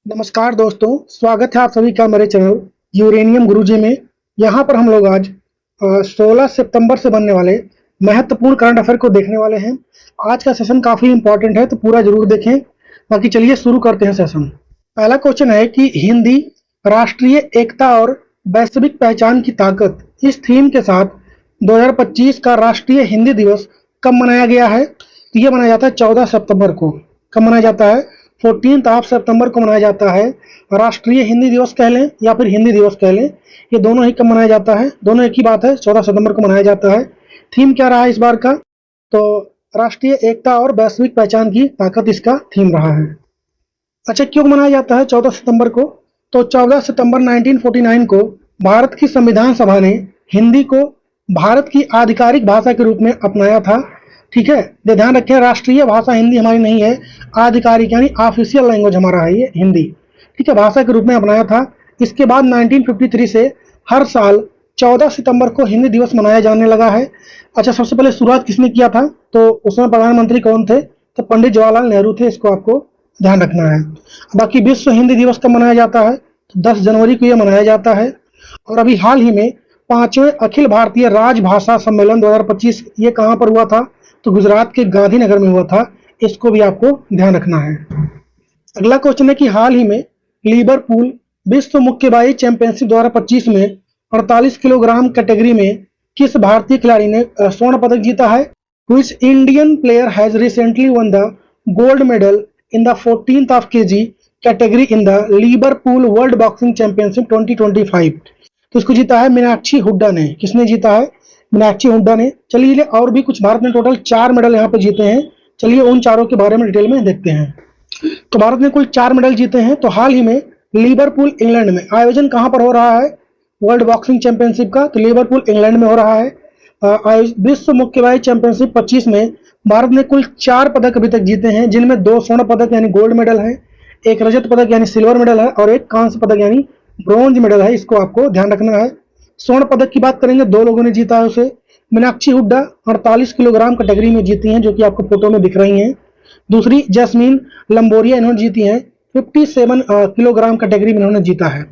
नमस्कार दोस्तों, स्वागत है आप सभी का मेरे चैनल यूरेनियम गुरुजी में। यहाँ पर हम लोग आज 16 सितंबर से बनने वाले महत्वपूर्ण करंट अफेयर को देखने वाले हैं। आज का सेशन काफ़ी इंपॉर्टेंट है, तो पूरा जरूर देखें। बाकी चलिए शुरू करते हैं सेशन। पहला क्वेश्चन है कि हिंदी राष्ट्रीय एकता और वैश्विक पहचान की ताकत, इस थीम के साथ 2025 का राष्ट्रीय हिंदी दिवस कब मनाया गया है? तो ये मनाया जाता है 14 सितंबर को। कब मनाया जाता है? 14 सितंबर को मनाया जाता है। राष्ट्रीय हिंदी दिवस कह लें या फिर हिंदी दिवस कह लें, ये दोनों ही कब मनाया जाता है? दोनों एक ही बात है, 14 सितंबर को मनाया जाता है। थीम क्या रहा है इस बार का? तो राष्ट्रीय एकता और वैश्विक पहचान की ताकत इसका थीम रहा है। अच्छा, क्यों मनाया जाता है 14 सितंबर को? तो 14 सितंबर 1949 को भारत की संविधान सभा ने हिंदी को भारत की आधिकारिक भाषा के रूप में अपनाया था। ठीक है, ये ध्यान रखें, राष्ट्रीय भाषा हिंदी हमारी नहीं है, आधिकारिक यानी ऑफिशियल लैंग्वेज हमारा है ये हिंदी। ठीक है, भाषा के रूप में अपनाया था। इसके बाद 1953 से हर साल 14 सितंबर को हिंदी दिवस मनाया जाने लगा है। अच्छा, सबसे पहले शुरुआत किसने किया था? तो उसमें प्रधानमंत्री कौन थे? तो पंडित जवाहरलाल नेहरू थे। इसको आपको ध्यान रखना है। बाकी विश्व हिंदी दिवस कब मनाया जाता है? तो 10 जनवरी को यह मनाया जाता है। और अभी हाल ही में 5वें अखिल भारतीय राजभाषा सम्मेलन 2025 ये कहाँ पर हुआ था? तो गुजरात के गांधीनगर में हुआ था। इसको भी आपको ध्यान रखना है। अगला क्वेश्चन है कि हाल ही में लिवरपूल विश्व मुक्केबाजी चैंपियनशिप 2025 में 48 किलोग्राम कैटेगरी में किस भारतीय खिलाड़ी ने स्वर्ण पदक जीता है? Which Indian player has recently won the gold medal in the 14th of kg category in the Liverpool World Boxing Championship 2025? तो इसको जीता है मीनाक्षी हुड्डा ने। किसने जीता है? मीनाक्षी हुड्डा ने। चलिए, और भी कुछ, भारत ने टोटल 4 मेडल यहाँ पे जीते हैं। चलिए उन चारों के बारे में डिटेल में देखते हैं। तो भारत ने कुल 4 मेडल जीते हैं। तो हाल ही में लिवरपूल इंग्लैंड में आयोजन कहाँ पर हो रहा है वर्ल्ड बॉक्सिंग चैंपियनशिप का? तो लिवरपूल इंग्लैंड में हो रहा है। विश्व मुक्केबाजी चैंपियनशिप 25 में भारत ने कुल 4 पदक अभी तक जीते हैं, जिनमें 2 स्वर्ण पदक यानी गोल्ड मेडल है, एक रजत पदक यानी सिल्वर मेडल है और एक कांस्य पदक यानी ब्रॉन्ज मेडल है। इसको आपको ध्यान रखना है। स्वर्ण पदक की बात करेंगे, 2 लोगों ने जीता है उसे। मीनाक्षी हुड्डा 48 किलोग्राम कैटेगरी में जीती हैं, जो कि आपको फोटो में दिख रही हैं। दूसरी जैस्मीन लंबोरिया, इन्होंने जीती हैं 57 किलोग्राम कैटेगरी में इन्होंने जीता है।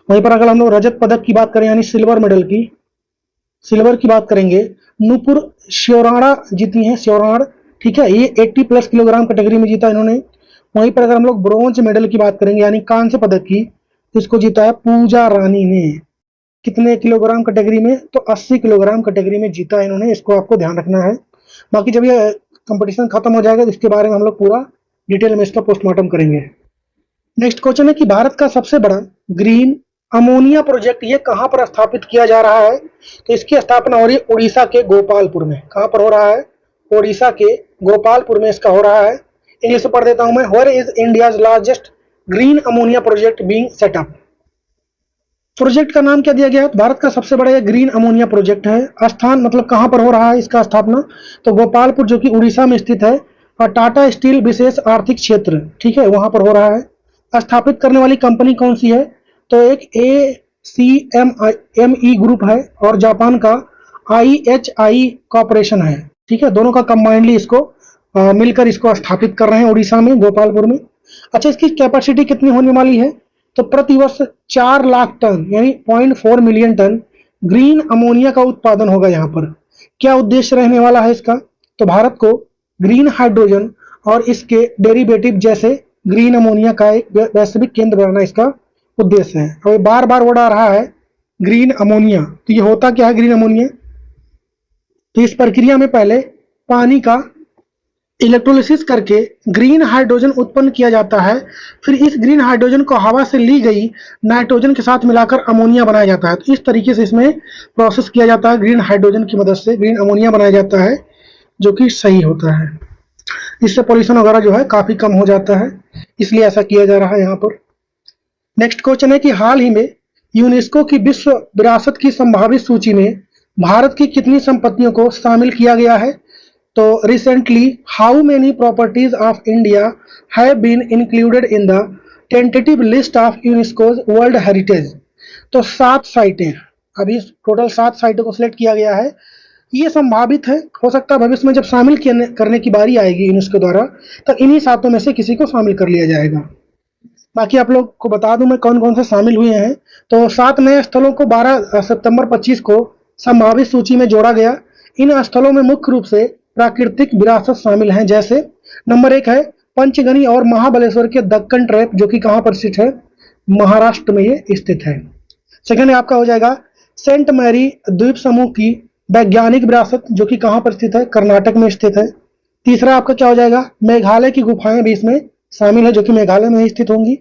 वहीं पर अगर हम लोग रजत पदक की बात करें यानी सिल्वर मेडल की, सिल्वर की बात करेंगे, नूपुर श्योराणा जीती हैं, श्योराण। ठीक है, ये 80+ किलोग्राम कैटेगरी में जीता इन्होंने। वहीं पर अगर हम लोग ब्रॉन्ज मेडल की बात करेंगे यानी कांस्य पदक की, तो इसको जीता है पूजा रानी ने। कितने किलोग्राम कैटेगरी में? तो 80 किलोग्राम कैटेगरी में जीता इन्होंने। इसको आपको ध्यान रखना है। बाकी जब ये कंपटीशन खत्म हो जाएगा तो इसके बारे में हम लोग पूरा डिटेल में इसका पोस्टमार्टम करेंगे। नेक्स्ट क्वेश्चन है कि भारत का सबसे बड़ा ग्रीन अमोनिया प्रोजेक्ट ये कहां पर स्थापित किया जा रहा है? तो इसकी स्थापना हो रही है उड़ीसा के गोपालपुर में। कहां पर हो रहा है? उड़ीसा के गोपालपुर में इसका हो रहा है। इंग्लिश में पढ़ देता हूं मैं। Where is India's largest green ammonia project being set up? Project का नाम क्या दिया गया है? भारत का सबसे बड़ा ये ग्रीन अमोनिया प्रोजेक्ट है। स्थान मतलब कहां पर हो रहा है इसका स्थापना? तो गोपालपुर, जो कि उड़ीसा में स्थित है, और टाटा स्टील विशेष आर्थिक क्षेत्र, ठीक है, वहां पर हो रहा है। स्थापित करने वाली कंपनी कौन सी है? तो एक ACME ग्रुप है और जापान का IHI कॉर्पोरेशन है। ठीक है, दोनों का कंबाइंडली इसको मिलकर इसको स्थापित कर रहे हैं उड़ीसा में, गोपालपुर में। अच्छा, इसकी कैपेसिटी कितनी होने वाली है? तो प्रति वर्ष 4 लाख टन यानी 0.4 मिलियन टन ग्रीन अमोनिया का उत्पादन होगा यहाँ पर। क्या उद्देश्य रहने वाला है इसका? तो भारत को ग्रीन हाइड्रोजन और इसके डेरिवेटिव जैसे ग्रीन अमोनिया का एक वैश्विक केंद्र बनाना इसका उद्देश्य है। और बार बार वर्ड आ रहा है ग्रीन अमोनिया। तो ये होता क्या है ग्रीन अमोनिया? तो इस प्रक्रिया में पहले पानी का इलेक्ट्रोलिसिस करके ग्रीन हाइड्रोजन उत्पन्न किया जाता है। फिर इस ग्रीन हाइड्रोजन को हवा से ली गई नाइट्रोजन के साथ मिलाकर अमोनिया बनाया जाता है। तो इस तरीके से इसमें प्रोसेस किया जाता है, ग्रीन हाइड्रोजन की मदद से ग्रीन अमोनिया बनाया जाता है, जो कि सही होता है। इससे पॉल्यूशन वगैरह जो है काफी कम हो जाता है, इसलिए ऐसा किया जा रहा है यहाँ पर। नेक्स्ट क्वेश्चन है कि हाल ही में यूनेस्को की विश्व विरासत की संभावित सूची में भारत की कितनी संपत्तियों को शामिल किया गया है? तो recently how many properties of India have been included in the tentative list of UNESCO's world heritage? तो 7 साइटें, अभी टोटल 7 साइटों को सिलेक्ट किया गया है। ये संभावित है, हो सकता है भविष्य में जब शामिल करने की बारी आएगी यूनेस्को द्वारा, तो इन्हीं 7 में से किसी को शामिल कर लिया जाएगा। बाकी आप लोग को बता दूं मैं कौन कौन से शामिल हुए हैं। तो 7 नए स्थलों को 12 सितंबर 25 को संभावित सूची में जोड़ा गया। इन स्थलों में मुख्य रूप से प्राकृतिक विरासत शामिल हैं, जैसे नंबर 1 है पंचगनी और महाबलेश्वर के दक्कन ट्रैप, जो कि कहाँ पर स्थित है, महाराष्ट्र में ये स्थित है। सेकंड आपका हो जाएगा सेंट मैरी द्वीप समूह की वैज्ञानिक विरासत, जो कि कहाँ पर स्थित है, कर्नाटक में स्थित है। तीसरा आपका क्या हो जाएगा, मेघालय की गुफाएं भी इसमें शामिल है, जो कि मेघालय में स्थित होंगी।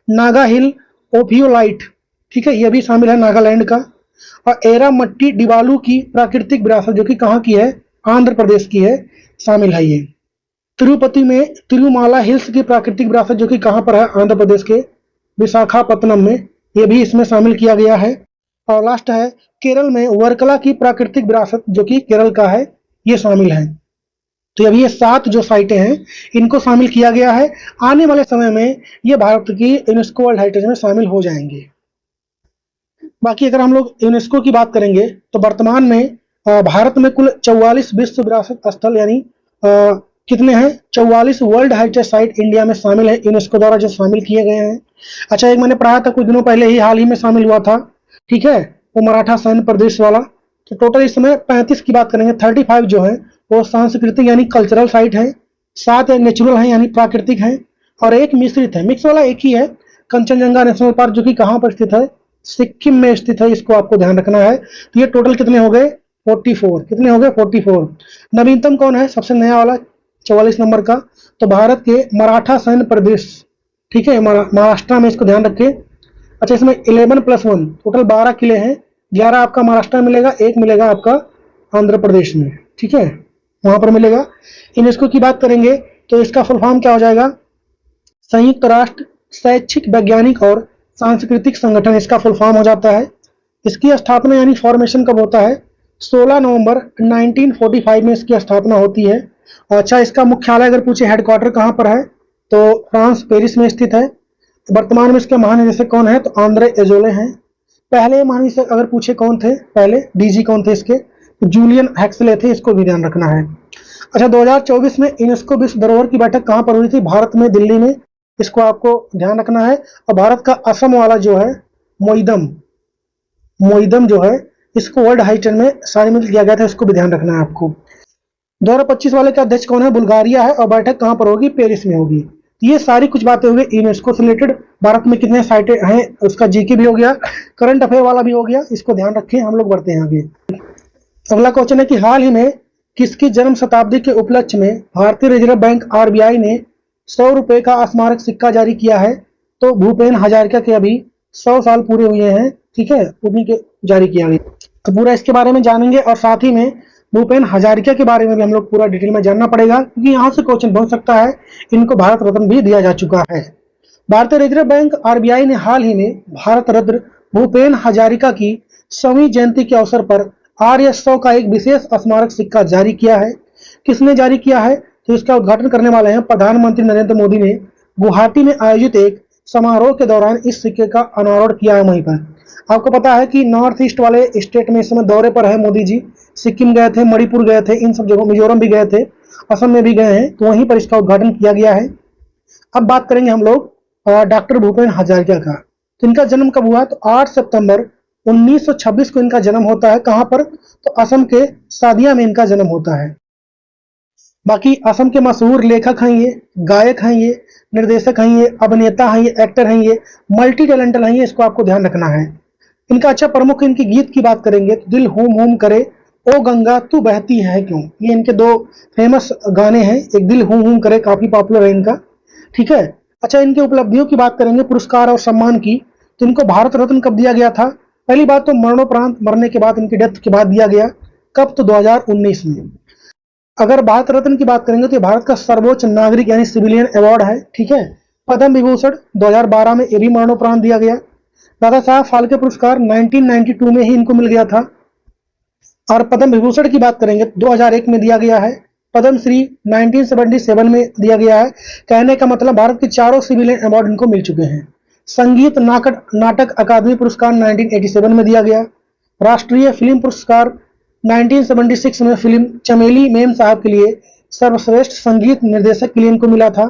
नागा हिल ओफियोलाइट, ठीक है, यह भी शामिल है नागालैंड का। और एरामट्टी डिवालू की प्राकृतिक विरासत, जो कि कहाँ की है, आंध्र प्रदेश की है, शामिल है ये। तिरुपति में तिरुमाला हिल्स की प्राकृतिक विरासत, जो कि कहाँ पर है, आंध्र प्रदेश के विशाखापत्तनम में, यह भी इसमें शामिल किया गया है। और लास्ट है केरल में वर्कला की प्राकृतिक विरासत, जो कि केरल का है, ये शामिल है। तो अभी ये 7 जो साइटें हैं इनको शामिल किया गया है। आने वाले समय में ये भारत की यूनेस्को वर्ल्ड हेरिटेज में शामिल हो जाएंगे। बाकी अगर हम लोग यूनेस्को की बात करेंगे तो वर्तमान में भारत में कुल 44 विश्व विरासत स्थल यानी कितने हैं, 44 वर्ल्ड हेरिटेज साइट इंडिया में शामिल है, यूनेस्को द्वारा जो शामिल किए गए हैं। अच्छा, एक मैंने पढ़ा था कुछ दिनों पहले ही, हाल ही में शामिल हुआ था, ठीक है, वो मराठा सैन्य प्रदेश वाला। तो टोटल इस समय 35 की बात करेंगे, 35 जो है वो सांस्कृतिक यानी कल्चरल साइट है, 7 नेचुरल है यानी प्राकृतिक है, और एक मिश्रित है, मिक्स वाला एक ही है, कंचनजंगा नेशनल पार्क, जो कि कहाँ पर स्थित है, सिक्किम में स्थित है, इसको आपको ध्यान रखना है। तो ये टोटल कितने हो गए, 44, कितने हो गए, 44। नवीनतम कौन है, सबसे नया वाला 44 नंबर का, तो भारत के मराठा सैन्य प्रदेश, ठीक है, महाराष्ट्र में, इसको ध्यान रखिए। अच्छा, इसमें 11+1 टोटल 12 किले हैं, 11 आपका महाराष्ट्र में मिलेगा, एक मिलेगा आपका आंध्र प्रदेश में, ठीक है, वहां पर मिलेगा। यूनेस्को की बात करेंगे तो इसका फुल फॉर्म क्या हो जाएगा, संयुक्त राष्ट्र शैक्षिक वैज्ञानिक और सांस्कृतिक संगठन, इसका फुल फॉर्म हो जाता है। इसकी स्थापना यानी फॉर्मेशन कब होता है, 16 नवंबर 1945 में इसकी स्थापना होती है। और अच्छा, इसका मुख्यालय अगर पूछे हेडक्वार्टर कहाँ पर है, तो फ्रांस पेरिस में स्थित है। वर्तमान में इसके महानिदेशक कौन है, तो आंद्रे एजोले हैं। पहले महानिदेशक अगर पूछे कौन थे, पहले डीजी कौन थे इसके, तो जूलियन हैक्सले थे, इसको भी ध्यान रखना है। अच्छा, 2024 में यूनेस्को विश्व धरोहर की बैठक कहाँ पर हुई थी, भारत में, दिल्ली में, इसको आपको ध्यान रखना है। और भारत का असम वाला जो है मोइदम जो है, इसको वर्ल्ड हेरिटेज में शामिल किया गया था, इसको भी ध्यान रखना है आपको। 2025 वाले का अध्यक्ष कौन है, बुल्गारिया है, और बैठक कहाँ पर होगी, पेरिस में होगी। ये सारी कुछ बातें हो गई यूनेस्को से रिलेटेड। भारत में कितने साइटें हैं उसका जीके भी हो गया, करंट अफेयर वाला भी हो गया, इसको ध्यान रखें। हम लोग बढ़ते हैं आगे। अगला क्वेश्चन है कि हाल ही में किसकी जन्म शताब्दी के उपलक्ष्य में भारतीय रिजर्व बैंक आरबीआई ने 100 रुपए का स्मारक सिक्का जारी किया है, तो भूपेन हजारिका के अभी 100 साल पूरे हुए हैं, ठीक है, उन्हीं के जारी किया गया। तो पूरा इसके बारे में जानेंगे, और साथ ही में भूपेन हजारिका के बारे में भी हम लोग पूरा डिटेल में जानना पड़ेगा, क्योंकि यहाँ से क्वेश्चन बन सकता है। इनको भारत रत्न भी दिया जा चुका है। भारतीय रिजर्व बैंक आरबीआई ने हाल ही में भारत रत्न भूपेन हजारिका की 100वीं जयंती के अवसर पर RS100 का एक विशेष स्मारक सिक्का जारी किया है। किसने जारी किया है, तो इसका उद्घाटन करने वाले हैं प्रधानमंत्री नरेंद्र मोदी ने गुवाहाटी में आयोजित एक समारोह के दौरान इस सिक्के का अनावरण किया है। वहीं पर आपको पता है कि नॉर्थ ईस्ट वाले स्टेट में इस समय दौरे पर है मोदी जी, सिक्किम गए थे, मणिपुर गए थे, इन सब जगहों, मिजोरम भी गए थे, असम में भी गए हैं, तो वहीं पर इसका उद्घाटन किया गया है। अब बात करेंगे हम लोग डॉक्टर भूपेन हजारिका का। तो इनका जन्म कब हुआ, तो 8 सितंबर 1926 को इनका जन्म होता है। कहां पर, तो असम के सादिया में इनका जन्म होता है। बाकी असम के मशहूर लेखक हैं ये, गायक हैं ये, निर्देशक हैं ये, अभिनेता हैं ये, एक्टर हैं ये, मल्टी टैलेंटेड हैं ये, इसको आपको ध्यान रखना है। इनका अच्छा प्रमुख इनके गीत की बात करेंगे तो दिल हुम हुम करे, ओ गंगा तू बहती है क्यों, ये इनके 2 फेमस गाने हैं। एक दिल हुम हुम करे काफी पॉपुलर है इनका, ठीक है। अच्छा, इनके उपलब्धियों की बात करेंगे, पुरस्कार और सम्मान की, तो इनको भारत रत्न कब दिया गया था, पहली बात तो मरणोपरांत, मरने के बाद, इनकी डेथ के बाद दिया गया। कब, तो 2019 में। अगर भारत रत्न की बात करेंगे तो भारत का सर्वोच्च नागरिक यानी सिविलियन अवार्ड है, ठीक है। पद्म विभूषण 2012 में ये भी मरणोपरांत दिया गया। दादा साहब फाल्के पुरस्कार 1992 में ही इनको मिल गया था। और पद्म विभूषण की बात करेंगे 2001 में दिया गया है। पद्म श्री 1977 में दिया गया है। कहने का मतलब भारत के 4 सिविलियन अवार्ड इनको मिल चुके हैं। संगीत नाटक अकादमी पुरस्कार 1987 में दिया गया। राष्ट्रीय फिल्म पुरस्कार 1976 में फिल्म चमेली मेम साहब के लिए सर्वश्रेष्ठ संगीत निर्देशक के लिए इनको मिला था।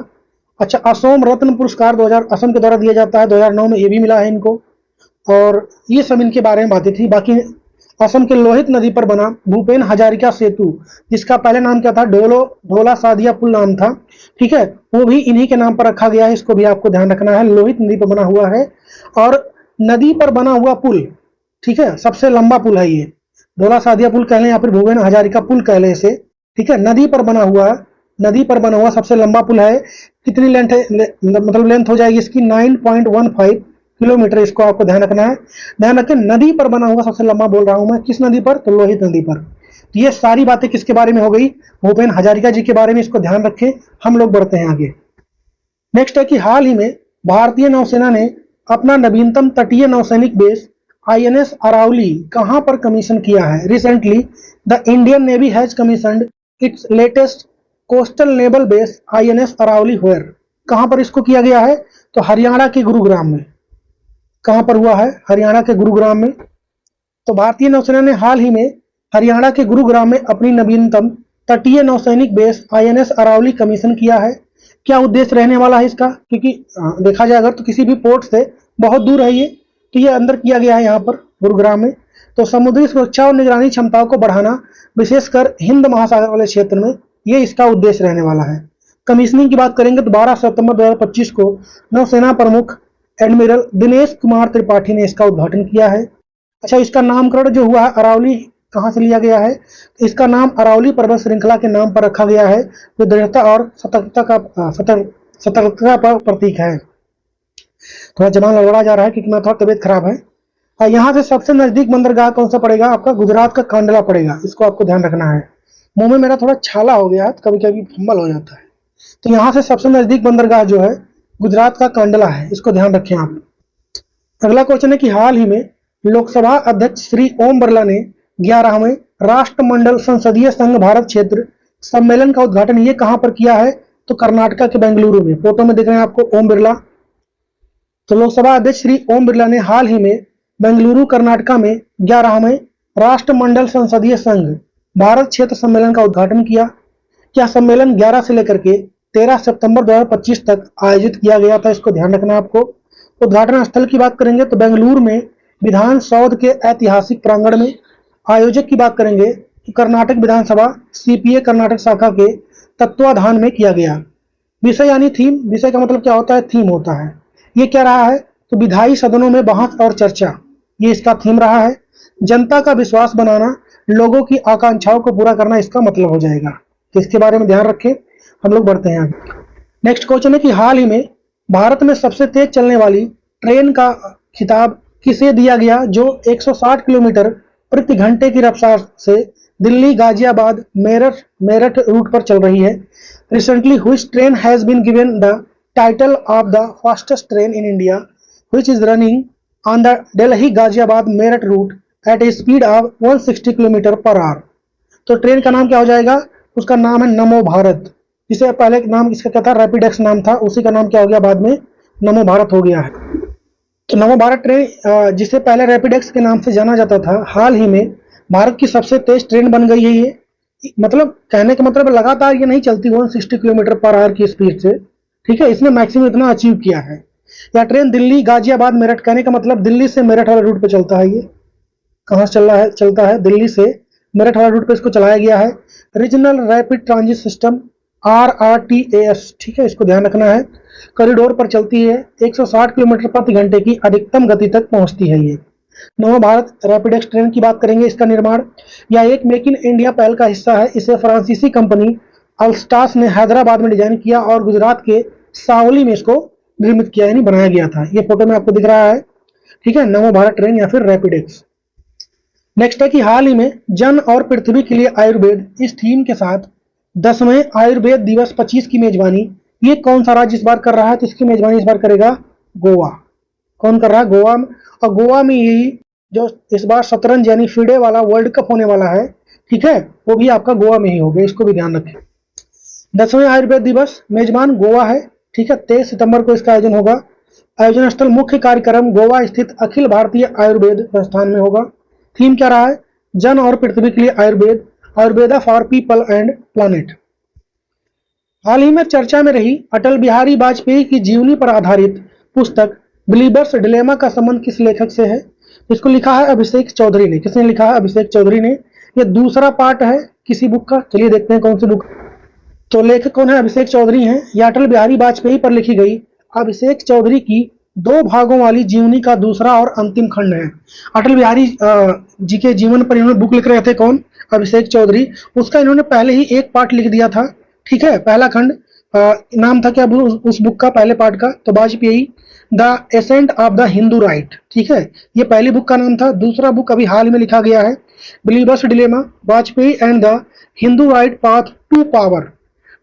अच्छा, असोम रत्न पुरस्कार 2000 असम के द्वारा दिया जाता है, 2009 में ये भी मिला है इनको। और ये सब इनके बारे में बातें थी। बाकी असम के लोहित नदी पर बना भूपेन हजारिका सेतु, जिसका पहले नाम क्या था, ढोला सादिया पुल नाम था, ठीक है, वो भी इन्हीं के नाम पर रखा गया है। इसको भी आपको ध्यान रखना है, लोहित नदी पर बना हुआ है। और नदी पर बना हुआ पुल, ठीक है, सबसे लंबा पुल है ये। ढोला सादिया पुल कह लें या फिर भूपेन हजारिका पुल कह लें इसे, ठीक है। नदी पर बना हुआ सबसे लंबा पुल है। कितनी लेंथ है, मतलब लेंथ हो जाएगी इसकी 9.15 किलोमीटर। इसको आपको ध्यान रखना है। ध्यान रखें, नदी पर बना हुआ सबसे लंबा बोल रहा हूं मैं, किस नदी पर, तो लोहित नदी पर। तो ये सारी बातें किसके बारे में हो गई, भूपेन हजारिका जी के बारे में। इसको ध्यान रखें। हम लोग बढ़ते हैं आगे। नेक्स्ट है कि हाल ही में भारतीय नौसेना ने अपना नवीनतम तटीय नौसैनिक बेस आईएनएस अरावली कहां पर कमीशन किया है। Recently the Indian navy has commissioned its latest coastal naval base INS Aravali where. कहां पर इसको किया गया है, तो हरियाणा के गुरुग्राम में। कहां पर हुआ है, हरियाणा के गुरुग्राम में। तो भारतीय नौसेना ने हाल ही में हरियाणा के गुरुग्राम में अपनी नवीनतम तटीय नौसैनिक बेस आईएनएस अरावली कमीशन किया है। क्या उद्देश्य रहने वाला है इसका, क्योंकि देखा जाए अगर तो किसी भी पोर्ट से बहुत दूर है ये, तो ये अंदर किया गया है यहाँ पर गुरुग्राम में। तो समुद्री सुरक्षा और निगरानी क्षमताओं को बढ़ाना, विशेषकर हिंद महासागर वाले क्षेत्र में, ये इसका उद्देश्य रहने वाला है। कमीशनिंग की बात करेंगे तो 12 सितंबर 2025 को नौसेना प्रमुख एडमिरल दिनेश कुमार त्रिपाठी ने इसका उद्घाटन किया है। अच्छा, इसका नामकरण जो हुआ है अरावली, कहाँ से लिया गया है, इसका नाम अरावली पर्वत श्रृंखला के नाम पर रखा गया है, जो दृढ़ता और सतर्कता का प्रतीक है। थोड़ा जबान लड़बड़ा जा रहा है क्योंकि मेरा थोड़ा तबीयत खराब है। यहाँ से सबसे नजदीक बंदरगाह कौन सा पड़ेगा आपका, गुजरात का कांडला पड़ेगा। इसको आपको ध्यान रखना है। मुंह में मेरा थोड़ा छाला हो गया है, कभी कभी फंबल हो जाता है। तो यहाँ से सबसे नजदीक बंदरगाह जो है गुजरात का कांडला है। इसको ध्यान रखें आप। अगला क्वेश्चन है कि हाल ही में लोकसभा अध्यक्ष श्री ओम बिरला ने 11वें राष्ट्रमंडल संसदीय संघ भारत क्षेत्र सम्मेलन का उद्घाटन ये कहां पर किया है, तो कर्नाटका के बेंगलुरु में। फोटो में दिख रहे हैं आपको ओम बिरला। तो लोकसभा अध्यक्ष श्री ओम बिरला ने हाल ही में बेंगलुरु कर्नाटका में 11वें राष्ट्रमंडल संसदीय संघ भारत क्षेत्र सम्मेलन का उद्घाटन किया। यह सम्मेलन 11 से लेकर के 13 सितंबर 2025 तक आयोजित किया गया था। इसको ध्यान रखना आपको। उद्घाटन स्थल की बात करेंगे तो बेंगलुरु में विधान सौध के ऐतिहासिक प्रांगण में। आयोजक की बात करेंगे तो कर्नाटक विधानसभा सीपीए कर्नाटक शाखा के तत्वाधान में किया गया। विषय यानी थीम, विषय का मतलब क्या होता है, थीम होता है। ये क्या रहा है, तो विधायी सदनों में बहस और चर्चा, ये इसका थीम रहा है। जनता का विश्वास बनाना, लोगों की आकांक्षाओं को पूरा करना इसका मतलब हो जाएगा। तो इसके बारे में ध्यान रखें। हम लोग बढ़ते हैं आगे। नेक्स्ट क्वेश्चन है कि हाल ही में भारत में सबसे तेज चलने वाली ट्रेन का खिताब किसे दिया गया, जो 160 किलोमीटर प्रति घंटे की रफ्तार से दिल्ली गाजियाबाद मेरठ रूट पर चल रही है। Recently which train has been given the title of the fastest train in India which is running on the Delhi Ghaziabad Meerut route at a speed of 160 kilometre per hour. तो ट्रेन का नाम क्या हो जाएगा, उसका नाम है नमो भारत। जिसे पहले नाम इसका क्या था, रैपिडेक्स नाम था, उसी का नाम क्या हो गया बाद में, नमो भारत हो गया है। तो नमो भारत ट्रेन, जिसे पहले रैपिडेक्स के नाम से जाना जाता था, हाल ही में भारत की सबसे तेज ट्रेन बन गई है ये। मतलब कहने का मतलब लगातार ये नहीं चलती 160 किलोमीटर पर आवर की स्पीड से, ठीक है, इसने मैक्सिमम इतना अचीव किया है। यह ट्रेन दिल्ली गाजियाबाद मेरठ, कहने का मतलब दिल्ली से मेरठ वाले रूट पे चलता है। ये कहाँ से चलता है, दिल्ली से मेरठ वाले रूट पे इसको चलाया गया है। Regional rapid transit system RRTAS, ठीक है, इसको ध्यान रखना है। कॉरिडोर पर चलती है, 160 किलोमीटर प्रति घंटे की अधिकतम गति तक पहुंचती है ये। नमो भारत रैपिडेक्स ट्रेन की बात करेंगे। इसका निर्माण यह एक मेक इन इंडिया पहल का हिस्सा है। इसे फ्रांसीसी कंपनी अल्स्टास ने हैदराबाद में डिजाइन किया और गुजरात के सावली में इसको निर्मित किया, यानी बनाया गया था। ये फोटो में आपको दिख रहा है, ठीक है, नमो भारत ट्रेन या फिर रैपिडेक्स। नेक्स्ट है कि हाल ही में जन और पृथ्वी के लिए आयुर्वेद, इस थीम के साथ 10वें आयुर्वेद दिवस 25 की मेजबानी ये कौन सा राज्य इस बार कर रहा है, तो इसकी मेजबानी इस बार करेगा गोवा। कौन कर रहा है, गोवा। और गोवा में यही जो इस बार शतरंज यानी फिडे वाला वर्ल्ड कप होने वाला है, ठीक है, वो भी आपका गोवा में ही होगा। इसको भी ध्यान रखें। 10वें आयुर्वेद दिवस मेजबान गोवा है, ठीक है। 23 सितंबर को इसका आयोजन होगा। आयोजन स्थल मुख्य कार्यक्रम गोवा स्थित अखिल भारतीय आयुर्वेद संस्थान में होगा। थीम क्या रहा है, जन और पृथ्वी के लिए Ayurveda, Ayurveda for people and planet. हाल ही में चर्चा में रही अटल बिहारी वाजपेयी की जीवनी पर आधारित पुस्तक बिलीवर्स डिलेमा का संबंध किस लेखक से है? इसको लिखा है अभिषेक चौधरी ने। किसने लिखा है? अभिषेक चौधरी ने। ये दूसरा पार्ट है किसी बुक का। चलिए देखते हैं कौन सी बुक। तो लेखक कौन है? अभिषेक चौधरी हैं। यह अटल बिहारी वाजपेयी पर लिखी गई अभिषेक चौधरी की 2 भागों वाली जीवनी का दूसरा और अंतिम खंड है। अटल बिहारी जी के जीवन पर इन्होंने बुक लिख रहे थे। कौन? अभिषेक चौधरी। उसका इन्होंने पहले ही एक पार्ट लिख दिया था, ठीक है। पहला खंड नाम था क्या उस बुक का, पहले पार्ट का? तो Vajpayee the ascent of the Hindu right, ठीक है। ये पहली बुक का नाम था। दूसरा बुक अभी हाल में लिखा गया है, believer's dilemma, Vajpayee and the Hindu right path to power,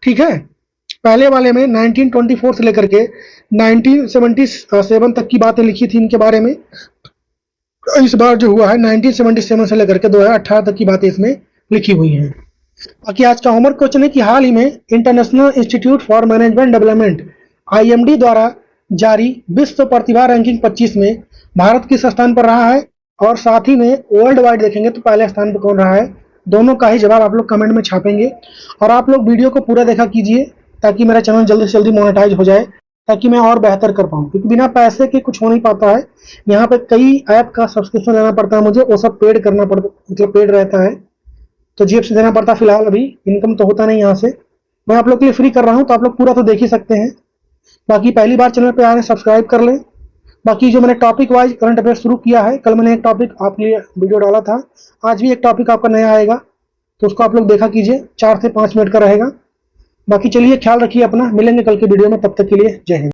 ठीक है। पहले वाले में 1924 से लेकर के 1977 तक की बातें लिखी थी इनके बारे में। इस बार जो हुआ है 1977 से लेकर के 2018 तक की बातें इसमें लिखी हुई हैं। बाकी आज का होमवर्क क्वेश्चन है कि हाल ही में international institute for management development IMD द्वारा जारी विश्व प्रतिभा रैंकिंग 25 में भारत किस स्थान पर रहा है? और साथ ही में वर्ल्ड वाइड देखेंगे तो पहले स्थान पर कौन रहा है? दोनों का ही जवाब आप लोग कमेंट में छापेंगे। और आप लोग वीडियो को पूरा देखा कीजिए ताकि मेरा चैनल जल्दी से जल्दी मोनेटाइज हो जाए, ताकि मैं और बेहतर कर पाऊँ, क्योंकि बिना पैसे के कुछ हो नहीं पाता है। यहाँ पे कई ऐप का सब्सक्रिप्शन लेना पड़ता है मुझे, वो सब पेड करना पड़ता, मतलब पेड रहता है, तो जेब से देना पड़ता। फिलहाल अभी इनकम तो होता नहीं यहाँ से। मैं आप लोग के लिए फ्री कर रहा हूँ, तो आप लोग पूरा तो देख ही सकते हैं। बाकी पहली बार चैनल पे आ रहे हैं, सब्सक्राइब कर लें। बाकी जो मैंने टॉपिक वाइज करंट अफेयर शुरू किया है, कल मैंने एक टॉपिक आपके लिए वीडियो डाला था, आज भी एक टॉपिक आपका नया आएगा, तो उसको आप लोग देखा कीजिए। 4 से 5 मिनट का रहेगा। बाकी चलिए, ख्याल रखिए अपना। मिलेंगे कल के वीडियो में, तब तक के लिए जय हिंद।